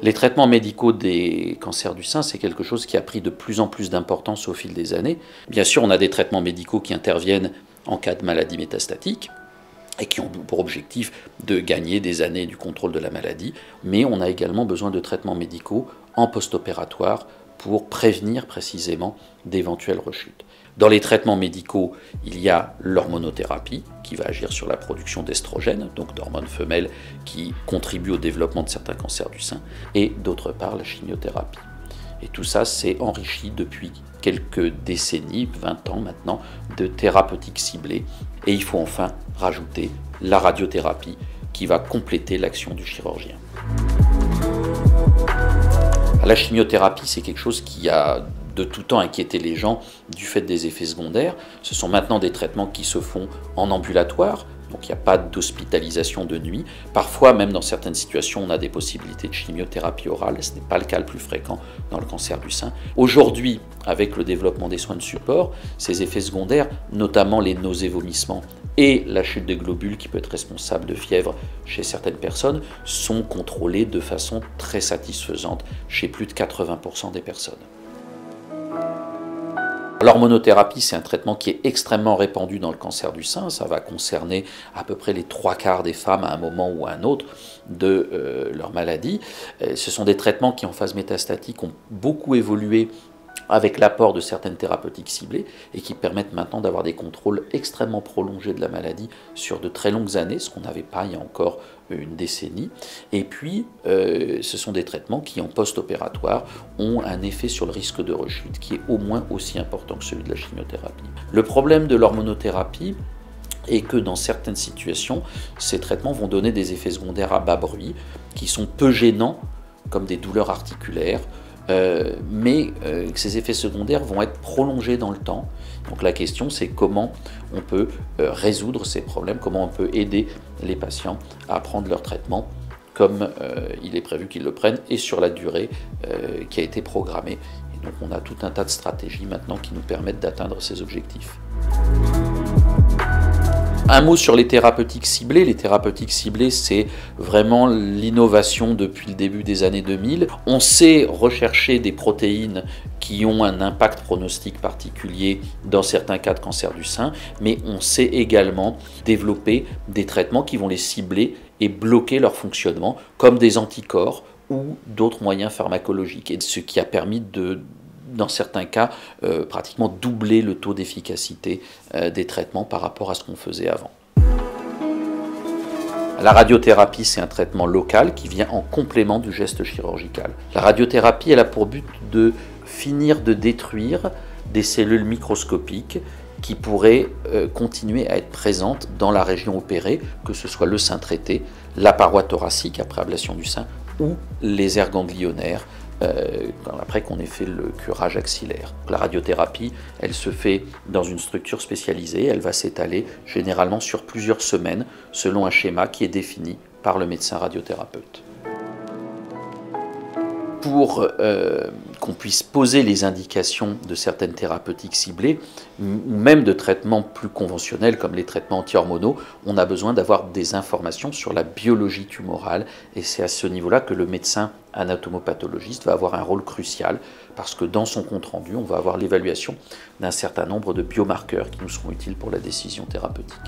Les traitements médicaux des cancers du sein, c'est quelque chose qui a pris de plus en plus d'importance au fil des années. Bien sûr, on a des traitements médicaux qui interviennent en cas de maladie métastatique et qui ont pour objectif de gagner des années du contrôle de la maladie, mais on a également besoin de traitements médicaux en post-opératoire pour prévenir précisément d'éventuelles rechutes. Dans les traitements médicaux, il y a l'hormonothérapie qui va agir sur la production d'estrogènes, donc d'hormones femelles qui contribuent au développement de certains cancers du sein, et d'autre part la chimiothérapie. Et tout ça s'est enrichi depuis quelques décennies, 20 ans maintenant, de thérapeutiques ciblées. Et il faut enfin rajouter la radiothérapie qui va compléter l'action du chirurgien. La chimiothérapie, c'est quelque chose qui a de tout temps inquiété les gens du fait des effets secondaires. Ce sont maintenant des traitements qui se font en ambulatoire, donc il n'y a pas d'hospitalisation de nuit. Parfois, même dans certaines situations, on a des possibilités de chimiothérapie orale. Ce n'est pas le cas le plus fréquent dans le cancer du sein. Aujourd'hui, avec le développement des soins de support, ces effets secondaires, notamment les nausées, vomissements et la chute des globules qui peut être responsable de fièvre chez certaines personnes, sont contrôlés de façon très satisfaisante chez plus de 80% des personnes. L'hormonothérapie, c'est un traitement qui est extrêmement répandu dans le cancer du sein. Ça va concerner à peu près les 3/4 des femmes à un moment ou à un autre de leur maladie. Ce sont des traitements qui, en phase métastatique, ont beaucoup évolué avec l'apport de certaines thérapeutiques ciblées et qui permettent maintenant d'avoir des contrôles extrêmement prolongés de la maladie sur de très longues années, ce qu'on n'avait pas il y a encore une décennie. Et puis, ce sont des traitements qui, en post-opératoire, ont un effet sur le risque de rechute qui est au moins aussi important que celui de la chimiothérapie. Le problème de l'hormonothérapie est que dans certaines situations, ces traitements vont donner des effets secondaires à bas bruit qui sont peu gênants, comme des douleurs articulaires, mais ces effets secondaires vont être prolongés dans le temps. Donc la question, c'est comment on peut résoudre ces problèmes, comment on peut aider les patients à prendre leur traitement comme il est prévu qu'ils le prennent et sur la durée qui a été programmée. Et donc on a tout un tas de stratégies maintenant qui nous permettent d'atteindre ces objectifs. Un mot sur les thérapeutiques ciblées. Les thérapeutiques ciblées, c'est vraiment l'innovation depuis le début des années 2000. On sait rechercher des protéines qui ont un impact pronostic particulier dans certains cas de cancer du sein, mais on sait également développer des traitements qui vont les cibler et bloquer leur fonctionnement, comme des anticorps ou d'autres moyens pharmacologiques, et ce qui a permis de, dans certains cas, pratiquement doubler le taux d'efficacité des traitements par rapport à ce qu'on faisait avant. La radiothérapie, c'est un traitement local qui vient en complément du geste chirurgical. La radiothérapie, elle a pour but de finir de détruire des cellules microscopiques qui pourraient continuer à être présentes dans la région opérée, que ce soit le sein traité, la paroi thoracique après ablation du sein ou les aires ganglionnaires après qu'on ait fait le curage axillaire. La radiothérapie, elle se fait dans une structure spécialisée, elle va s'étaler généralement sur plusieurs semaines selon un schéma qui est défini par le médecin radiothérapeute. Pour qu'on puisse poser les indications de certaines thérapeutiques ciblées, ou même de traitements plus conventionnels comme les traitements anti-hormonaux, on a besoin d'avoir des informations sur la biologie tumorale, et c'est à ce niveau-là que le médecin anatomopathologiste va avoir un rôle crucial, parce que dans son compte-rendu, on va avoir l'évaluation d'un certain nombre de biomarqueurs qui nous seront utiles pour la décision thérapeutique.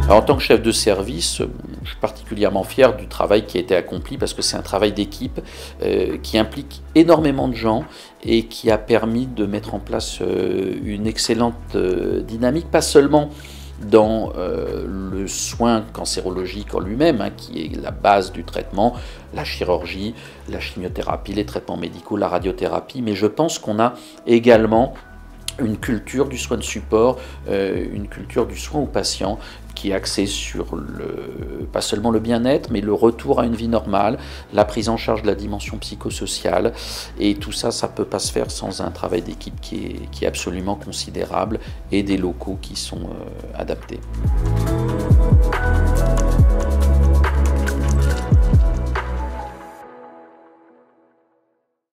Alors, en tant que chef de service, je suis particulièrement fier du travail qui a été accompli parce que c'est un travail d'équipe qui implique énormément de gens et qui a permis de mettre en place une excellente dynamique, pas seulement dans le soin cancérologique en lui-même, qui est la base du traitement, la chirurgie, la chimiothérapie, les traitements médicaux, la radiothérapie, mais je pense qu'on a également une culture du soin de support, une culture du soin aux patients qui est axée sur pas seulement le bien-être, mais le retour à une vie normale, la prise en charge de la dimension psychosociale. Et tout ça, ça ne peut pas se faire sans un travail d'équipe qui est absolument considérable et des locaux qui sont adaptés.